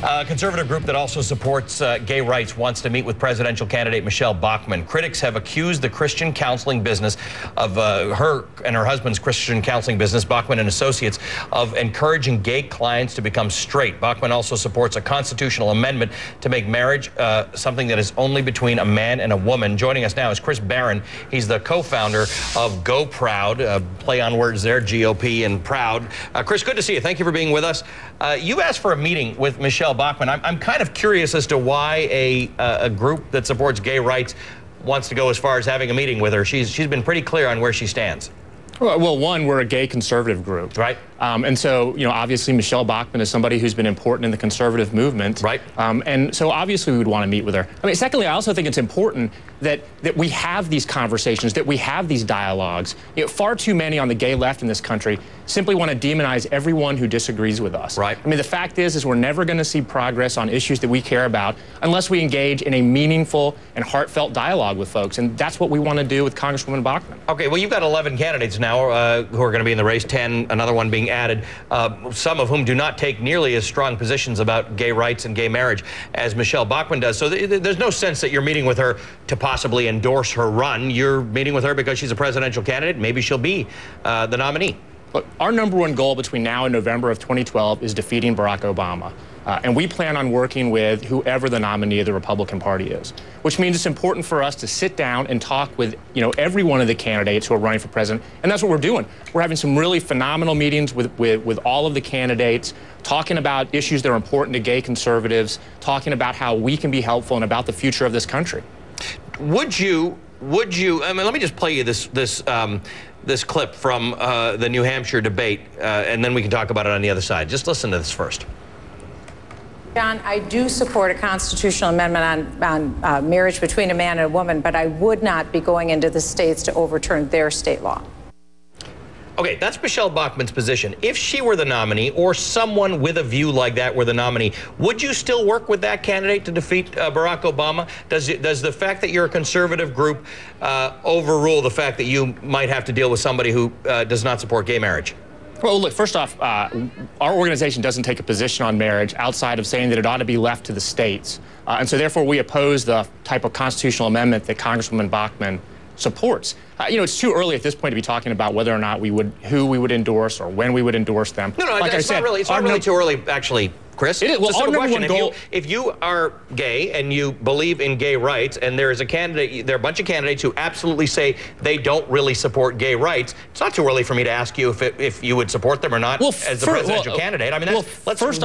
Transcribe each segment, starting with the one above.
A conservative group that also supports gay rights wants to meet with presidential candidate Michelle Bachmann. Critics have accused the Christian counseling business of her and her husband's Christian counseling business, Bachmann and Associates, of encouraging gay clients to become straight. Bachmann also supports a constitutional amendment to make marriage something that is only between a man and a woman. Joining us now is Chris Barron. He's the co-founder of GOProud, play on words there, GOP and proud. Chris, good to see you. Thank you for being with us. You asked for a meeting with Michelle Bachmann. I'm kind of curious as to why a group that supports gay rights wants to go as far as having a meeting with her. She's been pretty clear on where she stands. Well, one, we're a gay conservative group. Right. And so, obviously Michelle Bachmann is somebody who's been important in the conservative movement. Right. And so obviously we would want to meet with her. I mean, secondly, I also think it's important that we have these conversations, that we have these dialogues. Far too many on the gay left in this country simply want to demonize everyone who disagrees with us. Right. I mean, the fact is we're never going to see progress on issues that we care about unless we engage in a meaningful and heartfelt dialogue with folks. And that's what we want to do with Congresswoman Bachmann. Okay, well, you've got 11 candidates now who are going to be in the race, 10, another one being added, some of whom do not take nearly as strong positions about gay rights and gay marriage as Michelle Bachmann does. So there's no sense that you're meeting with her to possibly endorse her run. You're meeting with her because she's a presidential candidate. Maybe she'll be the nominee. Look, our #1 goal between now and November of 2012 is defeating Barack Obama. And we plan on working with whoever the nominee of the Republican Party is, which means it's important for us to sit down and talk with, every one of the candidates who are running for president. And that's what we're doing. We're having some really phenomenal meetings with all of the candidates, talking about issues that are important to gay conservatives, talking about how we can be helpful and about the future of this country. Would you, I mean, let me just play you this clip from the New Hampshire debate, and then we can talk about it on the other side. Just listen to this first. John, I do support a constitutional amendment on marriage between a man and a woman, but I would not be going into the states to overturn their state law. Okay, that's Michelle Bachmann's position. If she were the nominee, or someone with a view like that were the nominee, would you still work with that candidate to defeat Barack Obama? Does the fact that you're a conservative group overrule the fact that you might have to deal with somebody who does not support gay marriage? Well, look, first off, our organization doesn't take a position on marriage outside of saying that it ought to be left to the states. And so therefore we oppose the type of constitutional amendment that Congresswoman Bachmann supports. It's too early at this point to be talking about whether or not who we would endorse or when we would endorse them. No, like it's not really too early, actually, Chris. It is. Well, our #1 goal. If you are gay and you believe in gay rights, and there is a candidate, there are a bunch of candidates who absolutely say they don't really support gay rights, it's not too early for me to ask you if you would support them or not as the presidential candidate. I mean, first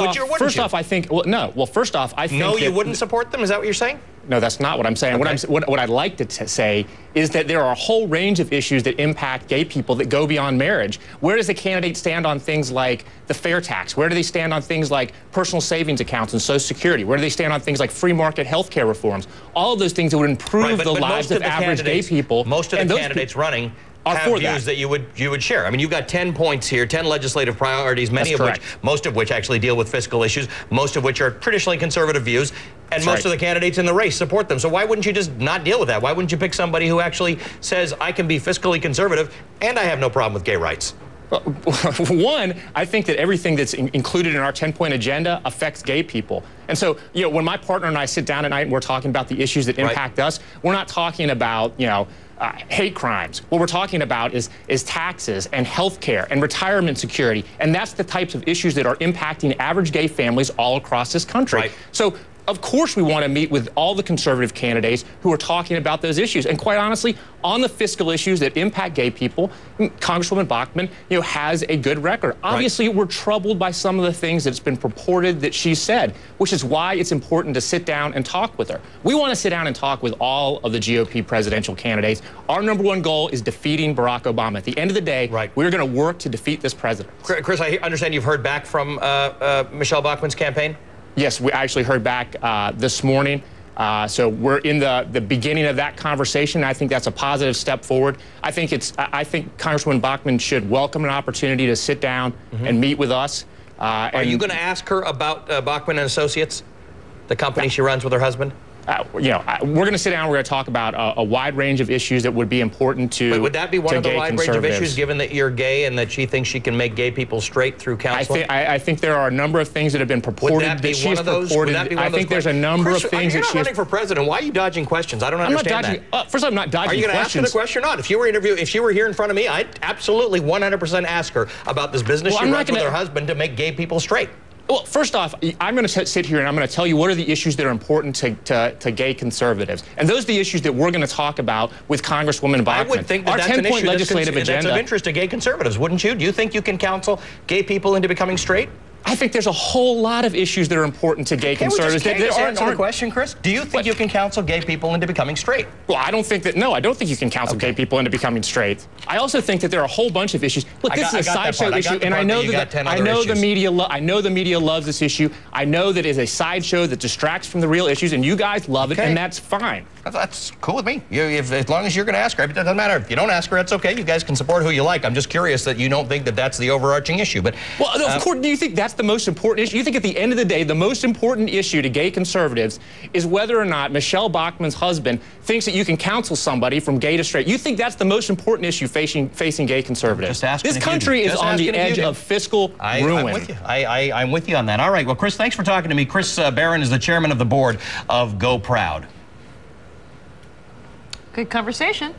off, I think. Well, no. Well, first off, I think. No, you wouldn't support them. Is that what you're saying? No, that's not what I'm saying. Okay. What I'd like to say is that there are a whole range of issues that impact gay people that go beyond marriage. Where does the candidate stand on things like the fair tax? Where do they stand on things like personal savings accounts and Social Security? Where do they stand on things like free market health care reforms? All of those things that would improve the lives of average gay people. Most of the candidates running have views that you would share. I mean, you've got 10 points here, 10 legislative priorities, most of which actually deal with fiscal issues, most of which are traditionally conservative views, and most of the candidates in the race support them. So why wouldn't you just not deal with that? Why wouldn't you pick somebody who actually says, I can be fiscally conservative and I have no problem with gay rights? One, I think that everything that's included in our 10-point agenda affects gay people. And so, when my partner and I sit down at night and we're talking about the issues that impact us, we're not talking about, hate crimes. What we're talking about is taxes and health care and retirement security. And that's the types of issues that are impacting average gay families all across this country. Right. So, of course we want to meet with all the conservative candidates who are talking about those issues. And quite honestly, on the fiscal issues that impact gay people, Congresswoman Bachmann, has a good record. Obviously, we're troubled by some of the things that's been purported that she said, which is why it's important to sit down and talk with her. We want to sit down and talk with all of the GOP presidential candidates. Our #1 goal is defeating Barack Obama. At the end of the day, we're going to work to defeat this president. Chris, I understand you've heard back from Michelle Bachmann's campaign? Yes, we actually heard back this morning. So we're in the beginning of that conversation. I think that's a positive step forward. I think Congresswoman Bachmann should welcome an opportunity to sit down and meet with us. Are you going to ask her about Bachmann and Associates, the company she runs with her husband? we're going to sit down. We're going to talk about a wide range of issues that would be important to. But would that be one of the wide range of issues, given that you're gay and that she thinks she can make gay people straight through counseling? I think there are a number of things that have been purported. Would that be one of those? I think there's a number of things that she's running for president. Why are you dodging questions? I don't understand that. First, I'm not dodging questions. Are you going to ask her the question or not? If she were here in front of me, I'd absolutely 100% ask her about this business she runs with her husband to make gay people straight. Well, first off, I'm going to sit here and I'm going to tell you what are the issues that are important to gay conservatives. And those are the issues that we're going to talk about with Congresswoman Bachman. I would think that that's an issue that's of interest to gay conservatives, wouldn't you? Do you think you can counsel gay people into becoming straight? I think there's a whole lot of issues that are important to gay conservatives. Can you just answer the question, Chris? Do you think you can counsel gay people into becoming straight? Well, I don't think you can counsel gay people into becoming straight. I also think that there are a whole bunch of issues. Look, this is a sideshow issue, and I know the media loves this issue. I know that it's a sideshow that distracts from the real issues, and you guys love it, and that's fine. That's cool with me. As long as you're going to ask her, it doesn't matter. If you don't ask her, that's okay. You guys can support who you like. I'm just curious that you don't think that that's the overarching issue. But well, of course, do you think that's the most important issue? You think at the end of the day, the most important issue to gay conservatives is whether or not Michelle Bachman's husband thinks that you can counsel somebody from gay to straight? You think that's the most important issue facing gay conservatives? This country is on the edge of fiscal ruin. I'm with you. I'm with you on that. All right. Well, Chris, thanks for talking to me. Chris Barron is the chairman of the board of GOProud. Good conversation.